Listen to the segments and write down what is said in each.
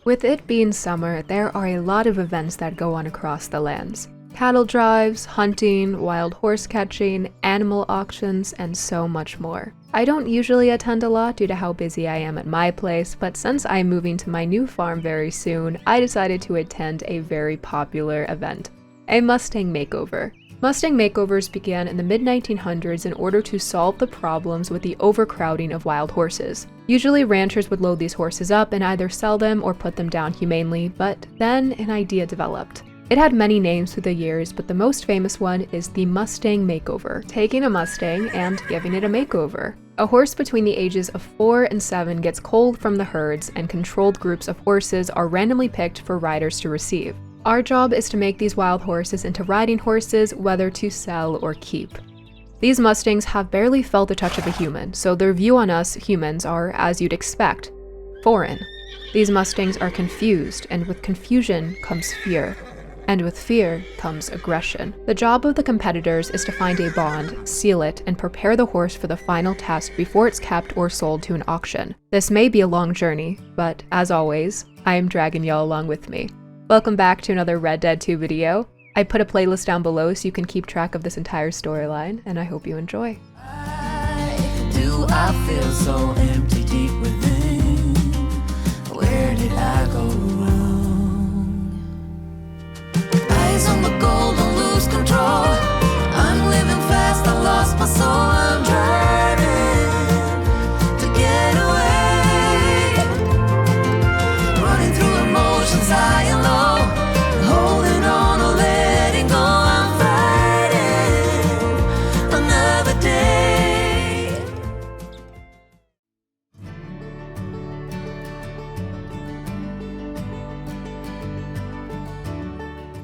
With it being summer, there are a lot of events that go on across the lands. Cattle drives, hunting, wild horse catching, animal auctions, and so much more. I don't usually attend a lot due to how busy I am at my place, but since I'm moving to my new farm very soon, I decided to attend a very popular event, a Mustang Makeover. Mustang Makeovers began in the mid-1900s in order to solve the problems with the overcrowding of wild horses. Usually ranchers would load these horses up and either sell them or put them down humanely, but then an idea developed. It had many names through the years, but the most famous one is the Mustang Makeover, taking a Mustang and giving it a makeover. A horse between the ages of 4 and 7 gets culled from the herds, and controlled groups of horses are randomly picked for riders to receive. Our job is to make these wild horses into riding horses, whether to sell or keep. These Mustangs have barely felt the touch of a human, so their view on us humans are, as you'd expect, foreign. These Mustangs are confused, and with confusion comes fear. And with fear comes aggression. The job of the competitors is to find a bond, seal it, and prepare the horse for the final test before it's kept or sold to an auction. This may be a long journey, but as always, I am dragging y'all along with me. Welcome back to another Red Dead 2 video. I put a playlist down below so you can keep track of this entire storyline, and I hope you enjoy. I feel so empty deep within. Where did I go wrong? Eyes on the goal, don't lose control. I'm living fast, I lost my soul. I'm driving to get away, running through emotions high and low, holding on or letting go. I'm fighting another day.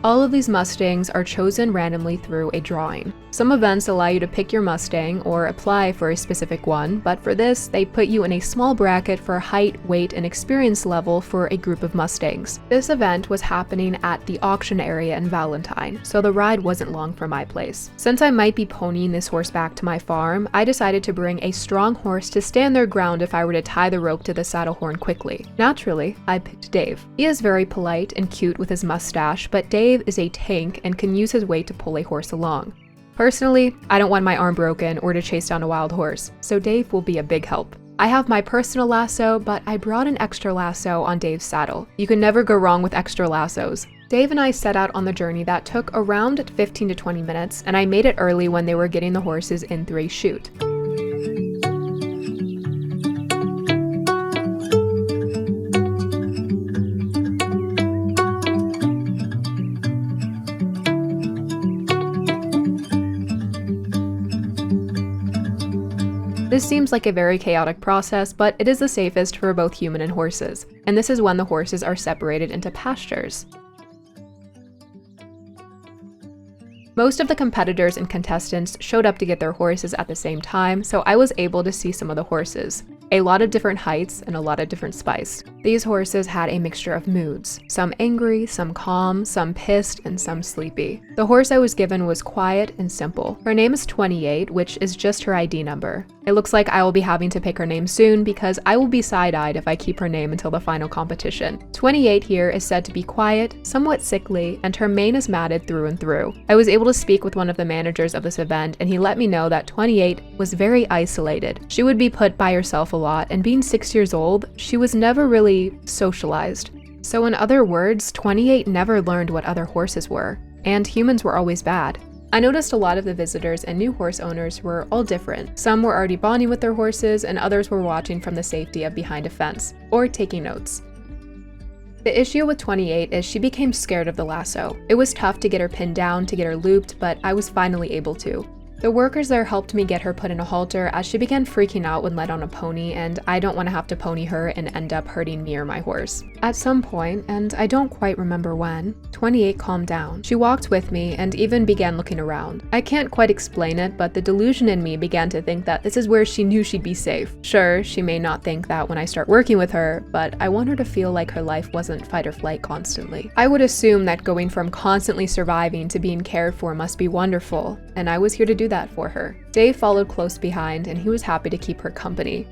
All of these Mustangs are chosen randomly through a drawing. Some events allow you to pick your Mustang or apply for a specific one, but for this, they put you in a small bracket for height, weight, and experience level for a group of Mustangs. This event was happening at the auction area in Valentine, so the ride wasn't long from my place. Since I might be ponying this horse back to my farm, I decided to bring a strong horse to stand their ground if I were to tie the rope to the saddle horn quickly. Naturally, I picked Dave. He is very polite and cute with his mustache, but Dave is a tank and can use his weight to pull a horse along. Personally, I don't want my arm broken or to chase down a wild horse, so Dave will be a big help. I have my personal lasso, but I brought an extra lasso on Dave's saddle. You can never go wrong with extra lassos. Dave and I set out on the journey that took around 15 to 20 minutes, and I made it early when they were getting the horses in through a chute. This seems like a very chaotic process, but it is the safest for both human and horses, and this is when the horses are separated into pastures. Most of the competitors and contestants showed up to get their horses at the same time, so I was able to see some of the horses. A lot of different heights and a lot of different spice. These horses had a mixture of moods, some angry, some calm, some pissed, and some sleepy. The horse I was given was quiet and simple. Her name is 28, which is just her ID number. It looks like I will be having to pick her name soon because I will be side-eyed if I keep her name until the final competition. 28 here is said to be quiet, somewhat sickly, and her mane is matted through and through. I was able to speak with one of the managers of this event, and he let me know that 28 was very isolated. She would be put by herself a lot, and being 6 years old, she was never really socialized. So in other words, 28 never learned what other horses were, and humans were always bad. I noticed a lot of the visitors and new horse owners were all different. Some were already bonding with their horses, and others were watching from the safety of behind a fence, or taking notes. The issue with 28 is she became scared of the lasso. It was tough to get her pinned down, to get her looped, but I was finally able to. The workers there helped me get her put in a halter as she began freaking out when led on a pony, and I don't want to have to pony her and end up hurting me or my horse. At some point, and I don't quite remember when, 28 calmed down. She walked with me and even began looking around. I can't quite explain it, but the delusion in me began to think that this is where she knew she'd be safe. Sure, she may not think that when I start working with her, but I want her to feel like her life wasn't fight or flight constantly. I would assume that going from constantly surviving to being cared for must be wonderful, and I was here to do that for her. Dave followed close behind, and he was happy to keep her company.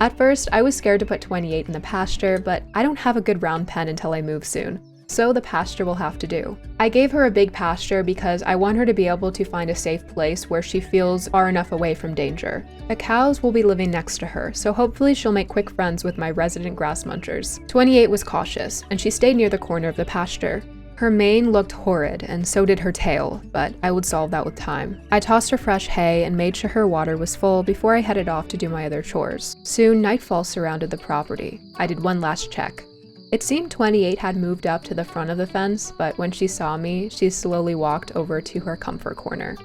At first, I was scared to put 28 in the pasture, but I don't have a good round pen until I move soon, so the pasture will have to do. I gave her a big pasture because I want her to be able to find a safe place where she feels far enough away from danger. The cows will be living next to her, so hopefully she'll make quick friends with my resident grass munchers. 28 was cautious, and she stayed near the corner of the pasture. Her mane looked horrid, and so did her tail, but I would solve that with time. I tossed her fresh hay and made sure her water was full before I headed off to do my other chores. Soon, nightfall surrounded the property. I did one last check. It seemed 28 had moved up to the front of the fence, but when she saw me, she slowly walked over to her comfort corner.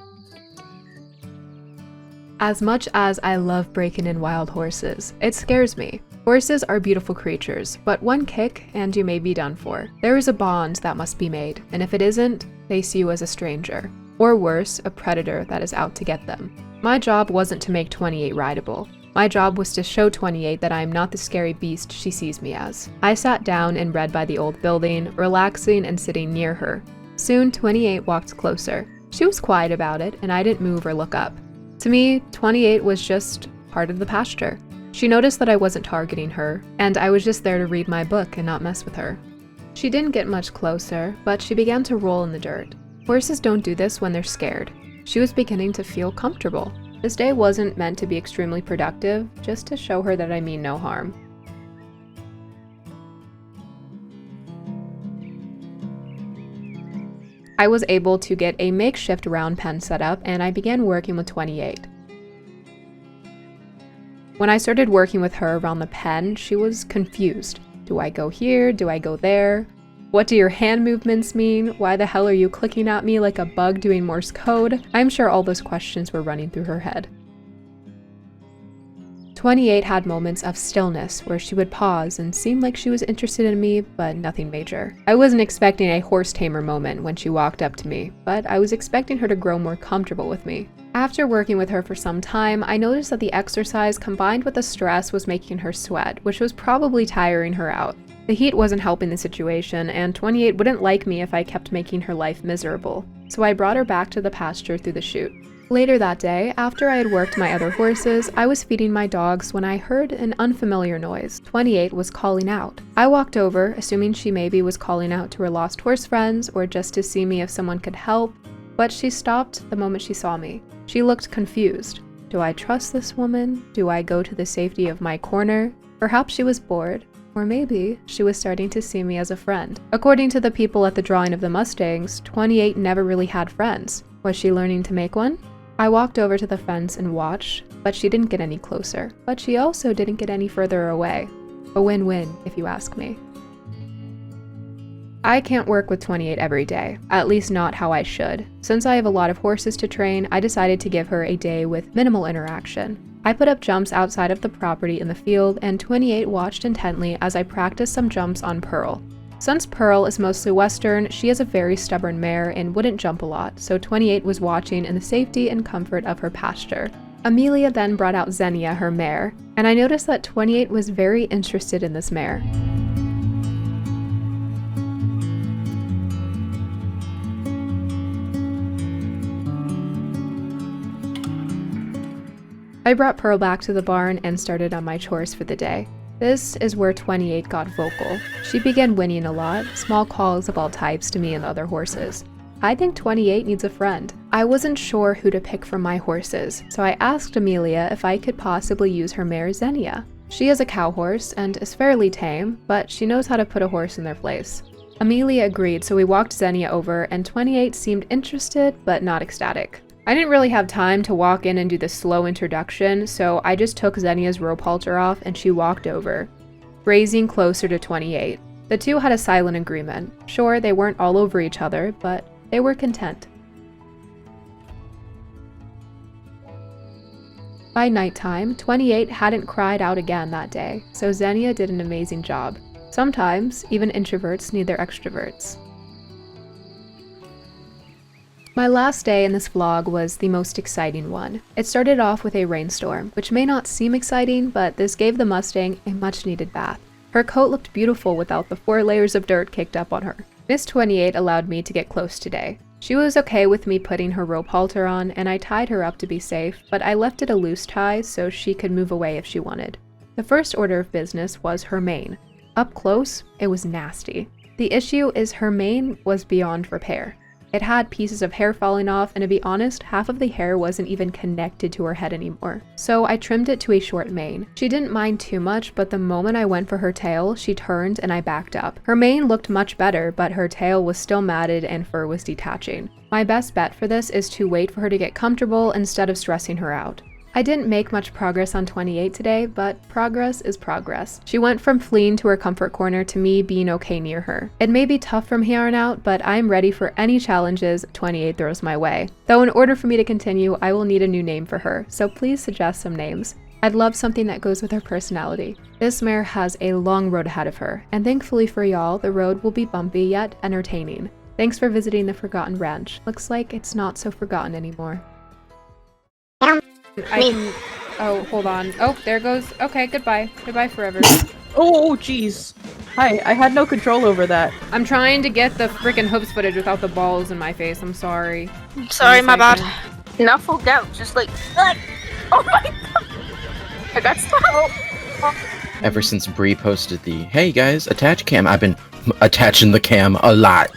As much as I love breaking in wild horses, it scares me. Horses are beautiful creatures, but one kick and you may be done for. There is a bond that must be made, and if it isn't, they see you as a stranger. Or worse, a predator that is out to get them. My job wasn't to make 28 rideable. My job was to show 28 that I am not the scary beast she sees me as. I sat down and read by the old building, relaxing and sitting near her. Soon, 28 walked closer. She was quiet about it, and I didn't move or look up. To me, 28 was just part of the pasture. She noticed that I wasn't targeting her, and I was just there to read my book and not mess with her. She didn't get much closer, but she began to roll in the dirt. Horses don't do this when they're scared. She was beginning to feel comfortable. This day wasn't meant to be extremely productive, just to show her that I mean no harm. I was able to get a makeshift round pen set up, and I began working with 28. When I started working with her around the pen, she was confused. Do I go here? Do I go there? What do your hand movements mean? Why the hell are you clicking at me like a bug doing Morse code? I'm sure all those questions were running through her head. 28 had moments of stillness where she would pause and seem like she was interested in me, but nothing major. I wasn't expecting a horse tamer moment when she walked up to me, but I was expecting her to grow more comfortable with me. After working with her for some time, I noticed that the exercise combined with the stress was making her sweat, which was probably tiring her out. The heat wasn't helping the situation, and 28 wouldn't like me if I kept making her life miserable, so I brought her back to the pasture through the chute. Later that day, after I had worked my other horses, I was feeding my dogs when I heard an unfamiliar noise. 28 was calling out. I walked over, assuming she maybe was calling out to her lost horse friends or just to see me if someone could help, but she stopped the moment she saw me. She looked confused. Do I trust this woman? Do I go to the safety of my corner? Perhaps she was bored, or maybe she was starting to see me as a friend. According to the people at the drawing of the Mustangs, 28 never really had friends. Was she learning to make one? I walked over to the fence and watched, but she didn't get any closer. But she also didn't get any further away. A win-win, if you ask me. I can't work with 28 every day, at least not how I should. Since I have a lot of horses to train, I decided to give her a day with minimal interaction. I put up jumps outside of the property in the field, and 28 watched intently as I practiced some jumps on Pearl. Since Pearl is mostly Western, she is a very stubborn mare and wouldn't jump a lot, so 28 was watching in the safety and comfort of her pasture. Amelia then brought out Xenia, her mare, and I noticed that 28 was very interested in this mare. I brought Pearl back to the barn and started on my chores for the day. This is where 28 got vocal. She began whinnying a lot, small calls of all types to me and the other horses. I think 28 needs a friend. I wasn't sure who to pick from my horses, so I asked Amelia if I could possibly use her mare Xenia. She is a cow horse and is fairly tame, but she knows how to put a horse in their place. Amelia agreed, so we walked Xenia over, and 28 seemed interested but not ecstatic. I didn't really have time to walk in and do the slow introduction, so I just took Xenia's rope halter off and she walked over, grazing closer to 28. The two had a silent agreement. Sure, they weren't all over each other, but they were content. By nighttime, 28 hadn't cried out again that day, so Xenia did an amazing job. Sometimes, even introverts need their extroverts. My last day in this vlog was the most exciting one. It started off with a rainstorm, which may not seem exciting, but this gave the Mustang a much needed bath. Her coat looked beautiful without the 4 layers of dirt caked up on her. Miss 28 allowed me to get close today. She was okay with me putting her rope halter on, and I tied her up to be safe, but I left it a loose tie so she could move away if she wanted. The first order of business was her mane. Up close, it was nasty. The issue is her mane was beyond repair. It had pieces of hair falling off, and to be honest, half of the hair wasn't even connected to her head anymore. So I trimmed it to a short mane. She didn't mind too much, but the moment I went for her tail, she turned and I backed up. Her mane looked much better, but her tail was still matted and fur was detaching. My best bet for this is to wait for her to get comfortable instead of stressing her out. I didn't make much progress on 28 today, but progress is progress. She went from fleeing to her comfort corner to me being okay near her. It may be tough from here on out, but I'm ready for any challenges 28 throws my way. Though in order for me to continue, I will need a new name for her, so please suggest some names. I'd love something that goes with her personality. This mare has a long road ahead of her, and thankfully for y'all, the road will be bumpy yet entertaining. Thanks for visiting the Forgotten Ranch. Looks like it's not so forgotten anymore. Oh, hold on. Oh, there goes. Okay, goodbye. Goodbye forever. Oh, jeez. Hi, I had no control over that. I'm trying to get the freaking hoops footage without the balls in my face. I'm sorry. Sorry, my bad. Not full out, just like, oh my god. I got stuck. Ever since Bree posted the, hey guys, attach cam, I've been attaching the cam a lot.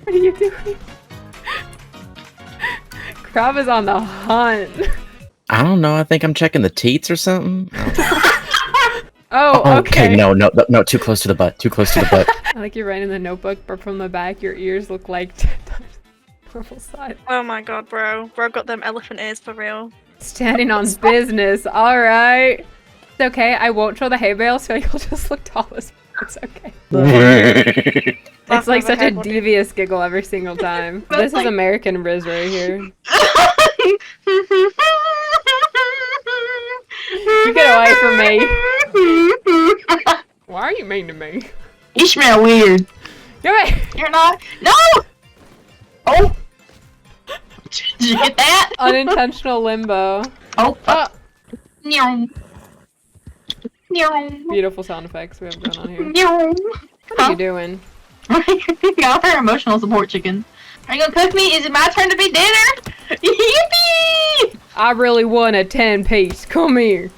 What are you doing? Crab is on the hunt. I don't know, I think I'm checking the teats or something. Oh, okay. No, too close to the butt, too close to the butt. I like you're writing in the notebook, but from the back, your ears look like normal size. Oh my god, bro. Bro got them elephant ears for real. Standing on business, alright. It's okay, I won't show the hay bale, so you'll just look tall as it's okay. It's like such a devious giggle every single time. This is American Riz right here. You get away from me. Why are you mean to me? You smell weird. Come here. You're not. No! Oh! Did you get that? Unintentional limbo. Oh. Oh. Beautiful sound effects we have going on here. What are you doing? Got her emotional support chicken. Are you gonna cook me? Is it my turn to be dinner? Yippee! I really want a 10-piece. Come here.